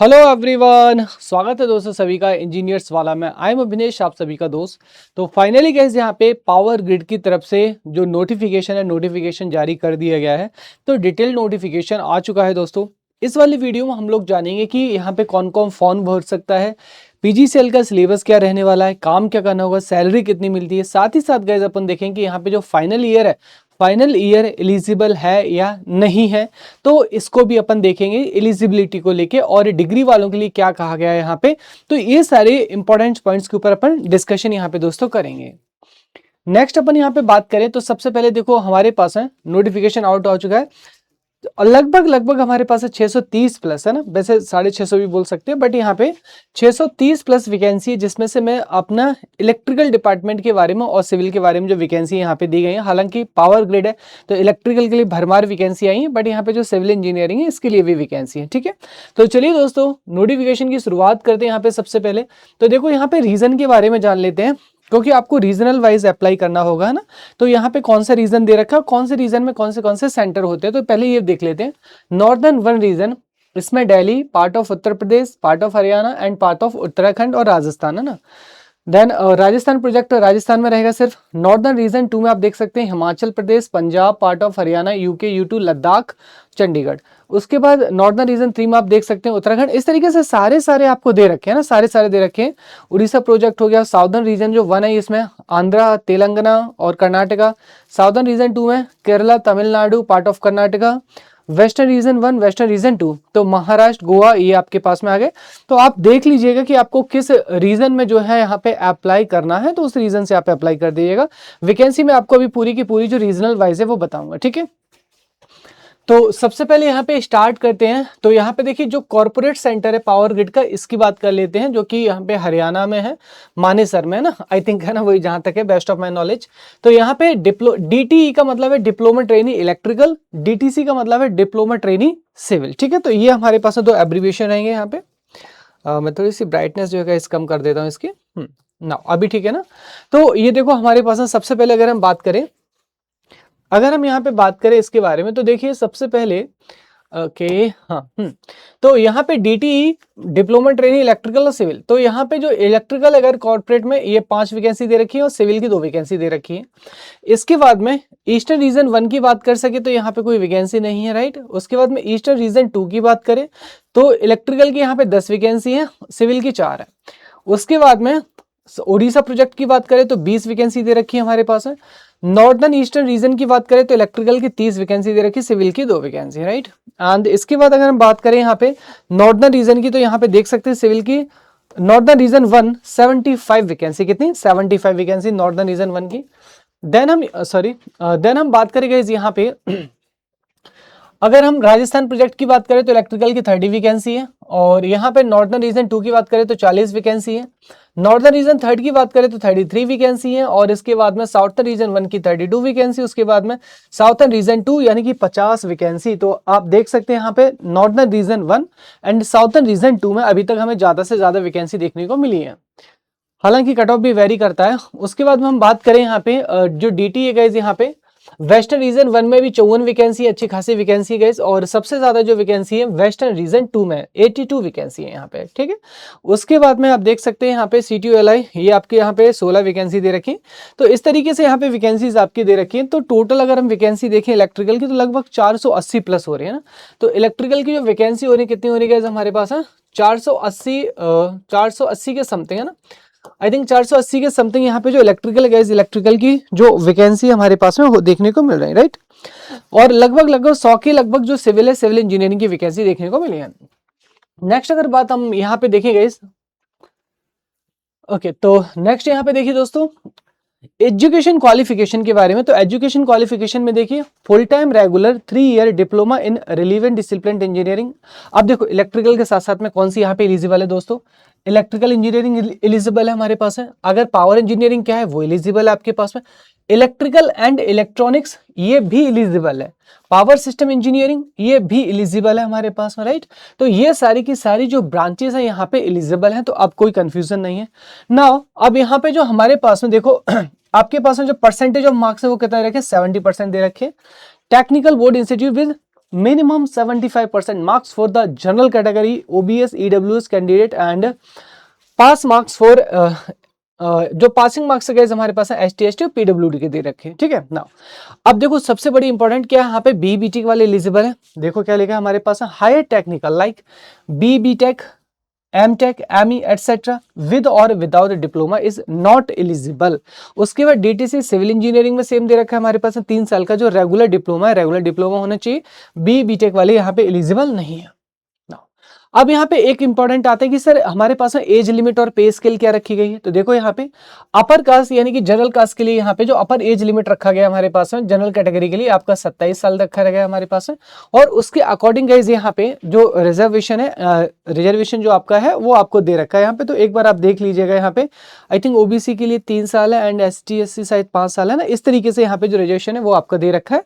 Hello everyone, स्वागत है दोस्तों सभी का इंजीनियर्स वाला में। आई एम अभिनेश, आप सभी का दोस्त। तो फाइनली गाइस यहाँ पे पावर ग्रिड की तरफ से जो नोटिफिकेशन जारी कर दिया गया है। तो डिटेल नोटिफिकेशन आ चुका है दोस्तों। इस वाली वीडियो में हम लोग जानेंगे कि यहाँ पे कौन कौन फॉर्म भर सकता है, पीजीसीएल का सिलेबस क्या रहने वाला है, काम क्या करना होगा, सैलरी कितनी मिलती है। साथ ही साथ गाइस अपन देखेंगे कि यहाँ पे जो फाइनल ईयर एलिजिबल है या नहीं है, तो इसको भी अपन देखेंगे एलिजिबिलिटी को लेके, और डिग्री वालों के लिए क्या कहा गया है यहाँ पे। तो ये सारे इंपॉर्टेंट पॉइंट्स के ऊपर अपन डिस्कशन यहाँ पे दोस्तों करेंगे। नेक्स्ट अपन यहाँ पे बात करें तो सबसे पहले देखो हमारे पास है नोटिफिकेशन आउट हो चुका है। तो लगभग हमारे पास है 630 प्लस है ना, वैसे 650 भी बोल सकते हैं, बट यहाँ पे 630 प्लस वैकेंसी है, जिसमें से मैं अपना इलेक्ट्रिकल डिपार्टमेंट के बारे में और सिविल के बारे में जो वैकेंसी यहाँ पे दी गई है, हालांकि पावर ग्रिड है तो इलेक्ट्रिकल के लिए भरमार वैकेंसी आई है, बट यहाँ पे जो सिविल इंजीनियरिंग है इसके लिए भी वैकेंसी है। ठीक है, तो चलिए दोस्तों नोटिफिकेशन की शुरुआत करते हैं। यहाँ पे सबसे पहले तो देखो यहाँ पे रीजन के बारे में जान लेते हैं, क्योंकि आपको रीजनल वाइज अप्लाई करना होगा है ना। तो यहाँ पे कौन सा रीजन दे रखा है, कौन से रीजन में कौन से सेंटर होते हैं, तो पहले ये देख लेते हैं। नॉर्दर्न वन रीजन, इसमें Delhi, part of Uttar Pradesh, part of Haryana and part of Uttarakhand और राजस्थान है ना। देन राजस्थान प्रोजेक्ट राजस्थान में रहेगा सिर्फ। नॉर्दर्न रीजन 2 में आप देख सकते हैं Himachal Pradesh, Punjab, part of Haryana, UK, UT, Ladakh, Chandigarh. उसके बाद नॉर्दर्न रीजन 3 में आप देख सकते हैं उत्तराखंड। इस तरीके से सारे आपको दे रखे हैं ना, सारे दे रखे हैं। उड़ीसा प्रोजेक्ट हो गया। साउदर्न रीजन जो 1 है इसमें आंध्रा, तेलंगाना और कर्नाटका। साउदर्न रीजन 2 में Kerala, Tamil Nadu, part of Karnataka. Western region 1, western region 2 तो महाराष्ट्र, गोवा, ये आपके पास में आ गए। तो आप देख लीजिएगा कि आपको किस रीजन में जो है यहाँ पे अप्लाई करना है, तो उस रीजन से आप अप्लाई कर दीजिएगा। वैकेंसी में आपको अभी पूरी की पूरी जो रीजनल वाइज है वो बताऊंगा। ठीक है, तो सबसे पहले यहाँ पे स्टार्ट करते हैं। तो यहाँ पे देखिए जो कॉर्पोरेट सेंटर है पावर ग्रिड का, इसकी बात कर लेते हैं, जो कि यहाँ पे हरियाणा में है, मानेसर में है ना, आई थिंक है ना, वही जहां तक है बेस्ट ऑफ माई नॉलेज। तो यहाँ पे डीटीई का मतलब है डिप्लोमा ट्रेनी इलेक्ट्रिकल, डीटीसी का मतलब है डिप्लोमा ट्रेनी सिविल। ठीक है, तो ये हमारे पास दो एब्रीविएशन रहेंगे यहाँ पे। मैं थोड़ी सी ब्राइटनेस जो है इस कम कर देता हूँ इसकी। ना अभी ठीक है ना। तो ये देखो हमारे पास सबसे पहले अगर हम यहाँ पे बात करें इसके बारे में, तो देखिए सबसे पहले ओके हाँ तो यहाँ पे डीटीई डिप्लोमा ट्रेनी इलेक्ट्रिकल और सिविल। तो यहाँ पे जो इलेक्ट्रिकल अगर कॉर्पोरेट में ये 5 वैकेंसी दे रखी है और सिविल की 2 वैकेंसी दे रखी है। इसके बाद में ईस्टर्न रीजन 1 की बात कर सके तो यहाँ पे कोई वैकेंसी नहीं है, राइट। उसके बाद में ईस्टर्न रीजन 2 की बात करें तो इलेक्ट्रिकल की यहाँ पे 10 वैकेंसी है, सिविल की 4 है। उसके बाद में उड़ीसा प्रोजेक्ट की बात करें तो 20 वैकेंसी दे रखी है हमारे पास है। नॉर्दर्न ईस्टर्न रीजन की बात करें तो इलेक्ट्रिकल की 30 वैकेंसी दे रखी, सिविल की 2 वैकेंसी, राइट। एंड इसके बाद अगर हम बात करें यहाँ पे नॉर्दर्न रीजन की, तो यहाँ पे देख सकते हैं सिविल की नॉर्दर्न रीजन 1 75 वैकेंसी, कितनी 75 वैकेंसी नॉर्दर्न रीजन 1 की। देन हम बात करेंगे यहाँ पे अगर हम राजस्थान प्रोजेक्ट की बात करें तो इलेक्ट्रिकल की 30 वैकेंसी है, और यहाँ पे नॉर्दर्न रीजन 2 की बात करें तो 40 वैकेंसी है। नॉर्दर्न रीजन 3 की बात करें तो 33 वैकेंसी है, और इसके बाद में साउथर्न रीजन 1 की 32 वैकेंसी, उसके बाद में साउथर्न रीजन 2 यानी कि 50 वैकेंसी। तो आप देख सकते हैं यहाँ पे northern region 1 and southern reason 2 में अभी तक हमें ज्यादा से ज्यादा वैकेंसी देखने को मिली है, हालांकि कट ऑफ भी वेरी करता है। उसके बाद में हम बात करें यहाँ पे जो डीटी है गाइस, यहाँ पे वेस्टर्न रीजन 1 में भी 54 वैकेंसी, अच्छी खासी वैकेंसी गाइस, और सबसे ज्यादा जो वैकेंसी है वेस्टर्न रीजन 2 में 82 वैकेंसी है यहाँ पे। ठीक है, उसके बाद में आप देख सकते हैं यहाँ पे CTULI, ये आपके यहाँ पे 16 वैकेंसी दे रखी। तो इस तरीके से यहाँ पे वैकेंसीज आपकी दे रखी है। तो टोटल अगर हम वैकेंसी देखें इलेक्ट्रिकल की तो लगभग 480 प्लस हो रही है ना। तो इलेक्ट्रिकल की जो वैकेंसी हो रही है कितनी हो रही है हमारे पास है 480 के समथिंग है ना, आई थिंक 480 के समथिंग यहाँ पे जो इलेक्ट्रिकल की जो वैकेंसी हमारे पास में देखने को मिल रही है, राइट। और लगभग 100 के लगभग जो सिविल है, सिविल इंजीनियरिंग की वैकेंसी देखने को मिली है। नेक्स्ट अगर बात हम यहाँ पे देखेंगे ओके, तो नेक्स्ट यहाँ पे देखिए दोस्तों एजुकेशन क्वालिफिकेशन के बारे में। तो एजुकेशन क्वालिफिकेशन में देखिए full time regular 3 year diploma in relevant discipline engineering. अब देखो इलेक्ट्रिकल के साथ साथ में कौन सी यहाँ पे एलिजिबल है दोस्तों, इलेक्ट्रिकल इंजीनियरिंग एलिजिबल है हमारे पास है। अगर पावर इंजीनियरिंग क्या है वो एलिजिबल है आपके पास में। इलेक्ट्रिकल एंड इलेक्ट्रॉनिक्स ये भी एलिजिबल है। पावर सिस्टम इंजीनियरिंग ये भी एलिजिबल है हमारे पास में, राइट। तो ये सारी की सारी जो ब्रांचेस है यहाँ पे एलिजिबल है, तो अब कोई कंफ्यूजन नहीं है। नाउ अब यहाँ पे जो हमारे पास में देखो आपके पास में जो परसेंटेज ऑफ मार्क्स है वो कितना दे रखे 70% दे रखे। Technical board institute with minimum 75% marks for the general category OBS EWS candidate and pass marks for जो पासिंग मार्क्स है हमारे पास एस टी और पीडब्ल्यूडी के दे रखे हैं, ठीक है ना। अब देखो सबसे बड़ी इंपॉर्टेंट क्या है यहाँ पे, बी बीटेक वाले एलिजिबल है। देखो क्या लिखा है हमारे पास, higher technical like B BTech M tech M E etcetera with और without diploma is not eligible. उसके बाद डीटीसी सिविल इंजीनियरिंग में सेम दे रखा है हमारे पास 3 साल का जो रेगुलर डिप्लोमा है, रेगुलर डिप्लोमा होना चाहिए। बी बीटेक वाले यहाँ पे एलिजिबल नहीं है। अब यहाँ पे एक इंपॉर्टेंट आता है कि सर हमारे पास एज लिमिट और पे स्केल क्या रखी गई है। तो देखो यहाँ पे अपर कास्ट यानी कि जनरल कास्ट के लिए यहाँ पे जो अपर एज लिमिट रखा गया हमारे पास में, जनरल कैटेगरी के लिए आपका 27 साल रखा गया हमारे पास में। और उसके अकॉर्डिंग गाइस यहाँ पे जो रिजर्वेशन है, रिजर्वेशन जो आपका है वो आपको दे रखा है यहाँ पे। तो एक बार आप देख लीजिएगा यहाँ पे, आई थिंक ओबीसी के लिए 3 साल है एंड ST SC शायद 5 साल है ना, इस तरीके से यहाँ पे जो रिजर्वेशन है वो आपका दे रखा है।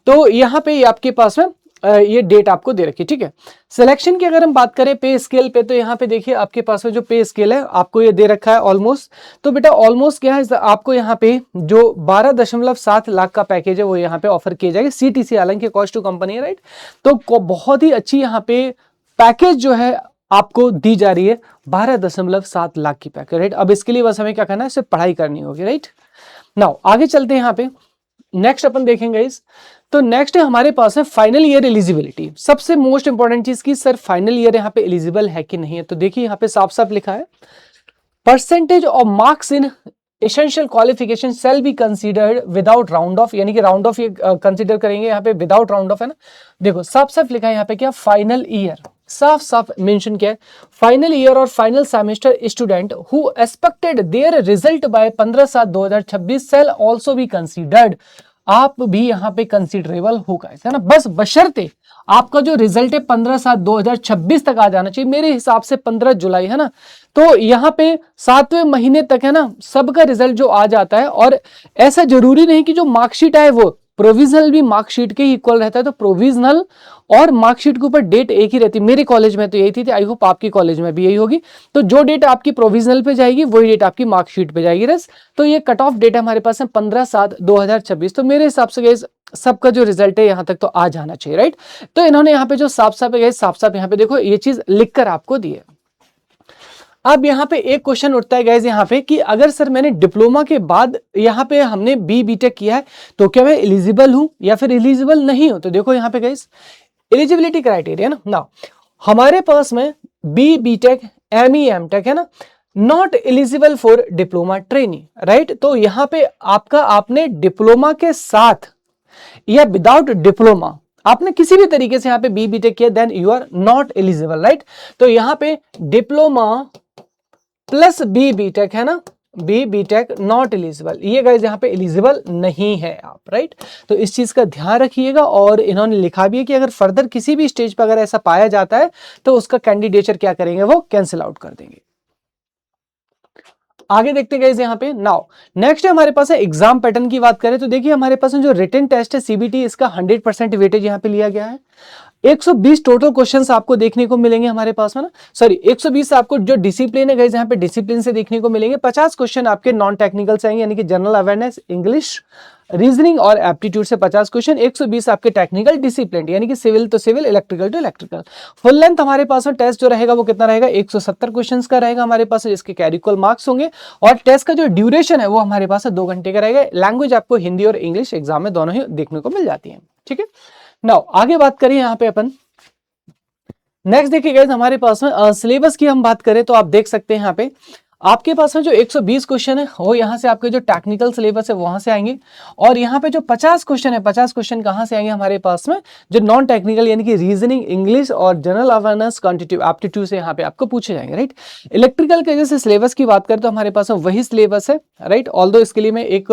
तो यहाँ पे आपके पास में ये डेट आपको दे रखी है, ठीक है। सिलेक्शन की अगर हम बात करें पे स्केल पे, तो यहाँ पे देखिए आपके पास में जो पे स्केल है आपको ये दे रखा है ऑलमोस्ट। तो बेटा ऑलमोस्ट क्या है, आपको यहाँ पे जो 12.7 लाख का पैकेज है वो यहाँ पे ऑफर किया जाएगा। CTC हालांकि कॉस्ट टू कंपनी है, राइट। तो बहुत ही अच्छी यहाँ पे पैकेज जो है आपको दी जा रही है, 12.7 लाख की पैकेज, राइट। अब इसके लिए बस हमें क्या करना है, सिर्फ पढ़ाई करनी होगी, राइट। नाउ आगे चलते हैं यहाँ पे, नेक्स्ट अपन देखेंगे इस, तो नेक्स्ट है हमारे पास है फाइनल ईयर एलिजिबिलिटी। सबसे मोस्ट इंपॉर्टेंट चीज की सर फाइनल ईयर यहाँ पे एलिजिबल है कि नहीं है। तो देखिए यहाँ पे साफ साफ लिखा है, percentage of marks in essential qualification shall be considered without round of, यानी कि राउंड ऑफ ये कंसीडर करेंगे यहाँ पे, विदाउट राउंड ऑफ है ना। देखो साफ साफ लिखा है यहाँ पे क्या, फाइनल ईयर, साफ साफ मेंशन किया है, फाइनल ईयर और final semester student who expected there result by 15/7/2026 shell also be considered. आप भी यहाँ पे कंसीडरेबल होगा, है ना, बस बशर्ते आपका जो रिजल्ट है 15/7/2026 तक आ जाना चाहिए। मेरे हिसाब से 15 जुलाई है ना, तो यहाँ पे 7वें महीने तक है ना सबका रिजल्ट जो आ जाता है। और ऐसा जरूरी नहीं कि जो मार्कशीट आए वो प्रोविजनल भी मार्कशीट के ही इक्वल रहता है। तो प्रोविजनल और मार्कशीट के ऊपर डेट एक ही रहती है। मेरे कॉलेज में तो यही थी, आई होप आपकी कॉलेज में भी यही होगी। तो जो डेट आपकी प्रोविजनल पे जाएगी वही डेट आपकी मार्कशीट पे जाएगी, रस। तो ये कट ऑफ डेट हमारे पास है 15/7/2026। तो मेरे हिसाब से सबका जो रिजल्ट है यहाँ तक तो आ जाना चाहिए, राइट। तो इन्होंने यहाँ पे जो साफ साफ यहाँ पे देखो ये चीज लिखकर आपको दी है। अब यहाँ पे एक क्वेश्चन उठता है गाइज यहाँ पे कि अगर सर मैंने डिप्लोमा के बाद यहाँ पे हमने बी बीटेक किया है तो क्या मैं एलिजिबल हूं या फिर एलिजिबल नहीं हूं। तो देखो यहाँ पे गाइज एलिजिबिलिटी क्राइटेरिया ना हमारे पास में बी बीटेक ME MTech है ना, not eligible for diploma trainee, right. तो यहाँ पे आपने डिप्लोमा के साथ या विदाउट डिप्लोमा आपने किसी भी तरीके से यहाँ पे बी बीटेक किया, then you are not eligible, right. तो यहाँ पे डिप्लोमा प्लस बी बीटेक है ना, बी बीटेक नॉट एलिजिबल, ये गाइस यहाँ पे एलिजिबल नहीं है आप, राइट। तो इस चीज का ध्यान रखिएगा। और इन्होंने लिखा भी है कि अगर फर्दर किसी भी स्टेज पर अगर ऐसा पाया जाता है तो उसका कैंडिडेचर क्या करेंगे, वो कैंसिल आउट कर देंगे। आगे देखते हैं यहाँ पे। नाउ नेक्स्ट है हमारे पास है एग्जाम पैटर्न की बात करें तो देखिए हमारे पास जो रिटन टेस्ट है CBT, इसका 100% वेटेज यहाँ पे लिया गया है। 120 टोटल क्वेश्चंस आपको देखने को मिलेंगे हमारे पास में ना, सॉरी 120 आपको जो डिसिप्लिन है गाइस यहाँ पे डिसिप्लिन से देखने को मिलेंगे। 50 क्वेश्चन आपके नॉन टेक्निकल से आएंगे, यानी कि जनरल अवेयरनेस, इंग्लिश, रीजनिंग और एप्टीट्यूड से 50 क्वेश्चन। 120 आपके टेक्निकल डिसिप्लिन यानी कि सिविल तो सिविल, इलेक्ट्रिकल तो इलेक्ट्रिकल। फुल लेंथ हमारे पास में टेस्ट जो रहेगा वो कितना रहेगा, 170 क्वेश्चन का रहेगा हमारे पास, जिसके कैरिकुलर मार्क्स होंगे। और टेस्ट का जो ड्यूरेशन है वो हमारे पास 2 घंटे का रहेगा। लैंग्वेज आपको हिंदी और इंग्लिश एग्जाम में दोनों ही देखने को मिल जाती है, ठीक है। नाउ आगे बात करिए यहाँ पे अपन, नेक्स्ट देखिए गाइस हमारे पास में सिलेबस की हम बात करें तो आप देख सकते हैं यहाँ पे आपके पास में जो 120 क्वेश्चन है वो यहाँ से आपके जो टेक्निकल सिलेबस है वहां से आएंगे। और यहाँ पे जो 50 क्वेश्चन है, 50 क्वेश्चन कहाँ से आएंगे हमारे पास में, जो नॉन टेक्निकल यानी कि रीजनिंग, इंग्लिश और जनरल अवेयरनेस, क्वांटिटेटिव एप्टीट्यूड से यहाँ पे आपको पूछे जाएंगे, राइट। इलेक्ट्रिकल के जैसे सिलेबस की बात करें तो हमारे पास में वही सिलेबस है, राइट। ऑल्दो इसके लिए मैं एक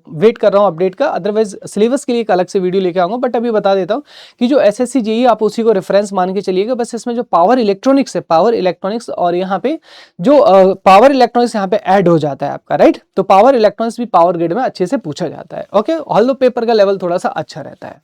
वेट कर रहा हूँ अपडेट का, अदरवाइज सिलेबस के लिए एक अलग से वीडियो लेके आऊंगा। बट अभी बता देता हूँ कि जो SSC JEE आप उसी को रेफरेंस मान के चलिएगा। बस इसमें जो पावर इलेक्ट्रॉनिक्स है, पावर इलेक्ट्रॉनिक्स और यहाँ पे जो पावर इलेक्ट्रॉनिक्स यहाँ पे ऐड हो जाता है आपका, राइट। तो पावर इलेक्ट्रॉनिक्स भी पावर ग्रिड में अच्छे से पूछा जाता है, ओके। ऑल्दो पेपर का लेवल थोड़ा सा अच्छा रहता है।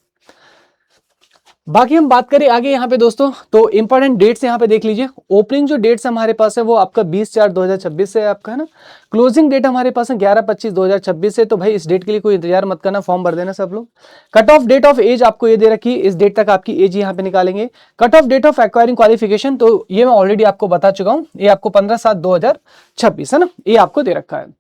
बाकी हम बात करें आगे यहाँ पे दोस्तों, तो इंपॉर्टेंट डेट्स यहाँ पे देख लीजिए। ओपनिंग जो डेट्स हमारे पास है वो आपका 20/4/2026 से है आपका, है ना। क्लोजिंग डेट हमारे पास है 11/25/2026 से। तो भाई इस डेट के लिए कोई इंतजार मत करना, फॉर्म भर देना सब लोग। Cut off date of age आपको ये दे रखी है, इस डेट तक आपकी एज यहाँ पे निकालेंगे। Cut off date of acquiring qualification, तो ये मैं ऑलरेडी आपको बता चुका हूँ, ये आपको 15/7/2026 है ना, ये आपको दे रखा है।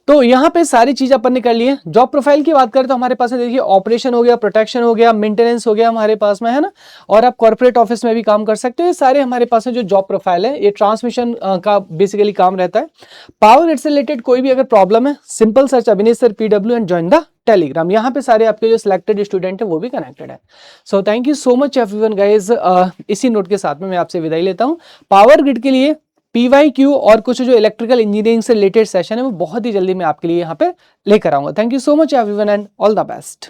तो यहाँ पे सारी चीज अपन ने कर ली है। जॉब प्रोफाइल की बात करें तो हमारे पास है, देखिए ऑपरेशन हो गया, प्रोटेक्शन हो गया, मेंटेनेंस हो गया हमारे पास में, है ना। और आप कॉर्पोरेट ऑफिस में भी काम कर सकते हो। ये सारे हमारे पास है जो जॉब प्रोफाइल है, ये ट्रांसमिशन का बेसिकली काम रहता है। पावर ग्रिड से रिलेटेड कोई भी अगर प्रॉब्लम है, simple search Abhinesh sir PW and join the Telegram. यहाँ पे सारे आपके जो सिलेक्टेड स्टूडेंट है वो भी कनेक्टेड है। So thank you so much everyone guys. इसी नोट के साथ में मैं आपसे विदाई लेता हूँ। पावर ग्रिड के लिए PYQ और कुछ जो इलेक्ट्रिकल इंजीनियरिंग से रिलेटेड सेशन है वो बहुत ही जल्दी मैं आपके लिए यहाँ पे लेकर आऊंगा। Thank you so much everyone and all the best.